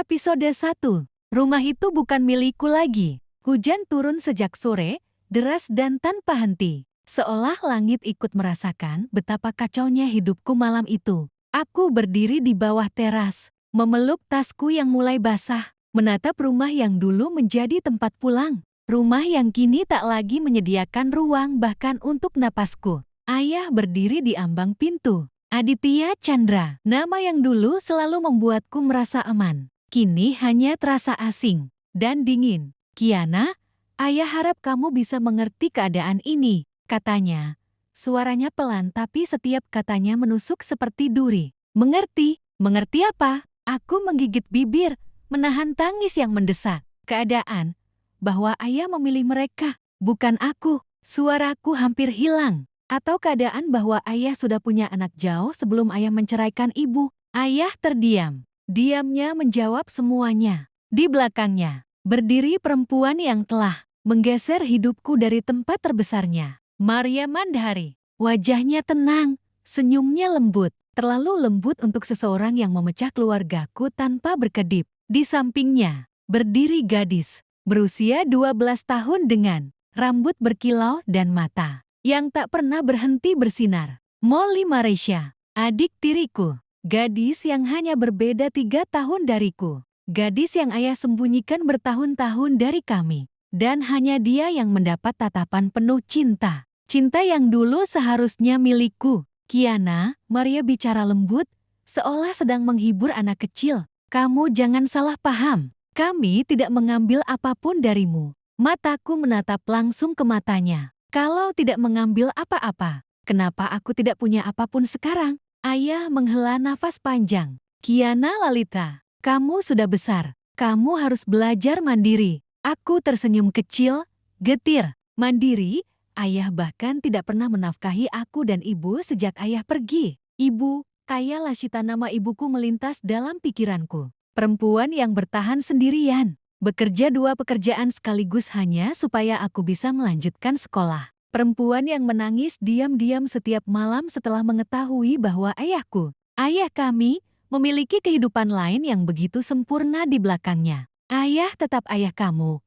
Episode 1. Rumah itu bukan milikku lagi. Hujan turun sejak sore, deras dan tanpa henti. Seolah langit ikut merasakan betapa kacaunya hidupku malam itu. Aku berdiri di bawah teras, memeluk tasku yang mulai basah, menatap rumah yang dulu menjadi tempat pulang. Rumah yang kini tak lagi menyediakan ruang bahkan untuk napasku. Ayah berdiri di ambang pintu. Aditya Chandra, nama yang dulu selalu membuatku merasa aman, kini hanya terasa asing dan dingin. Kiana, ayah harap kamu bisa mengerti keadaan ini, katanya. Suaranya pelan tapi setiap katanya menusuk seperti duri. Mengerti? Mengerti apa? Aku menggigit bibir, menahan tangis yang mendesak. Keadaan bahwa ayah memilih mereka, bukan aku. Suaraku hampir hilang. Atau keadaan bahwa ayah sudah punya anak jauh sebelum ayah menceraikan ibu. Ayah terdiam. Diamnya menjawab semuanya. Di belakangnya, berdiri perempuan yang telah menggeser hidupku dari tempat terbesarnya. Maria Mandhari. Wajahnya tenang, senyumnya lembut. Terlalu lembut untuk seseorang yang memecah keluargaku tanpa berkedip. Di sampingnya, berdiri gadis, berusia 12 tahun dengan rambut berkilau dan mata yang tak pernah berhenti bersinar. Molly Maresha, adik tiriku. Gadis yang hanya berbeda 3 tahun dariku. Gadis yang ayah sembunyikan bertahun-tahun dari kami. Dan hanya dia yang mendapat tatapan penuh cinta. Cinta yang dulu seharusnya milikku. Kiana, Maria bicara lembut, seolah sedang menghibur anak kecil. Kamu jangan salah paham. Kami tidak mengambil apapun darimu. Mataku menatap langsung ke matanya. Kalau tidak mengambil apa-apa, kenapa aku tidak punya apapun sekarang? Ayah menghela nafas panjang. Kiana Lalita, kamu sudah besar. Kamu harus belajar mandiri. Aku tersenyum kecil, getir. Mandiri? Ayah bahkan tidak pernah menafkahi aku dan ibu sejak ayah pergi. Ibu, Kaya Lashita, nama ibuku melintas dalam pikiranku. Perempuan yang bertahan sendirian. Bekerja 2 pekerjaan sekaligus hanya supaya aku bisa melanjutkan sekolah. Perempuan yang menangis diam-diam setiap malam setelah mengetahui bahwa ayahku, ayah kami, memiliki kehidupan lain yang begitu sempurna di belakangnya. Ayah tetap ayah kamu,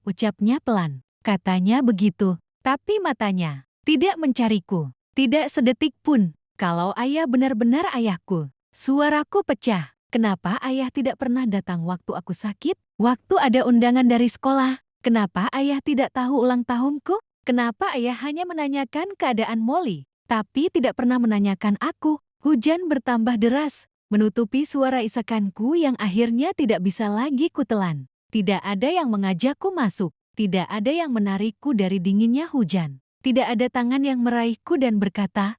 ucapnya pelan. Katanya begitu, tapi matanya tidak mencariku, tidak sedetik pun. Kalau ayah benar-benar ayahku. Suaraku pecah. Kenapa ayah tidak pernah datang waktu aku sakit? Waktu ada undangan dari sekolah? Kenapa ayah tidak tahu ulang tahunku? Kenapa ayah hanya menanyakan keadaan Molly, tapi tidak pernah menanyakan aku? Hujan bertambah deras, menutupi suara isakanku yang akhirnya tidak bisa lagi kutelan. Tidak ada yang mengajakku masuk, tidak ada yang menarikku dari dinginnya hujan. Tidak ada tangan yang meraihku dan berkata,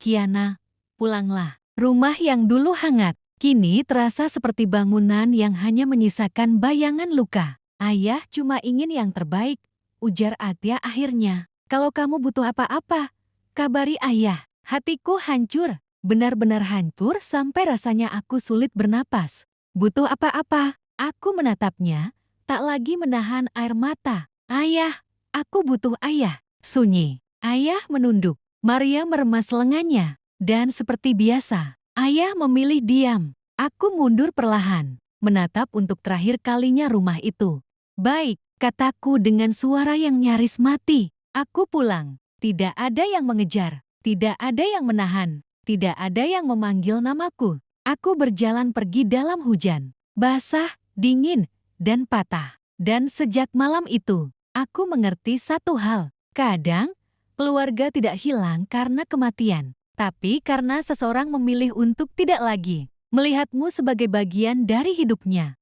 Kiana, pulanglah. Rumah yang dulu hangat, kini terasa seperti bangunan yang hanya menyisakan bayangan luka. Ayah cuma ingin yang terbaik, ujar Atya akhirnya. Kalau kamu butuh apa-apa, kabari ayah. Hatiku hancur, benar-benar hancur sampai rasanya aku sulit bernapas. Butuh apa-apa? Aku menatapnya, tak lagi menahan air mata. Ayah, aku butuh ayah. Sunyi. Ayah menunduk. Maria meremas lengannya. Dan seperti biasa, ayah memilih diam. Aku mundur perlahan, menatap untuk terakhir kalinya rumah itu. Baik, kataku dengan suara yang nyaris mati. Aku pulang. Tidak ada yang mengejar, tidak ada yang menahan, tidak ada yang memanggil namaku. Aku berjalan pergi dalam hujan, basah, dingin, dan patah. Dan sejak malam itu, aku mengerti satu hal. Kadang, keluarga tidak hilang karena kematian, tapi karena seseorang memilih untuk tidak lagi melihatmu sebagai bagian dari hidupnya.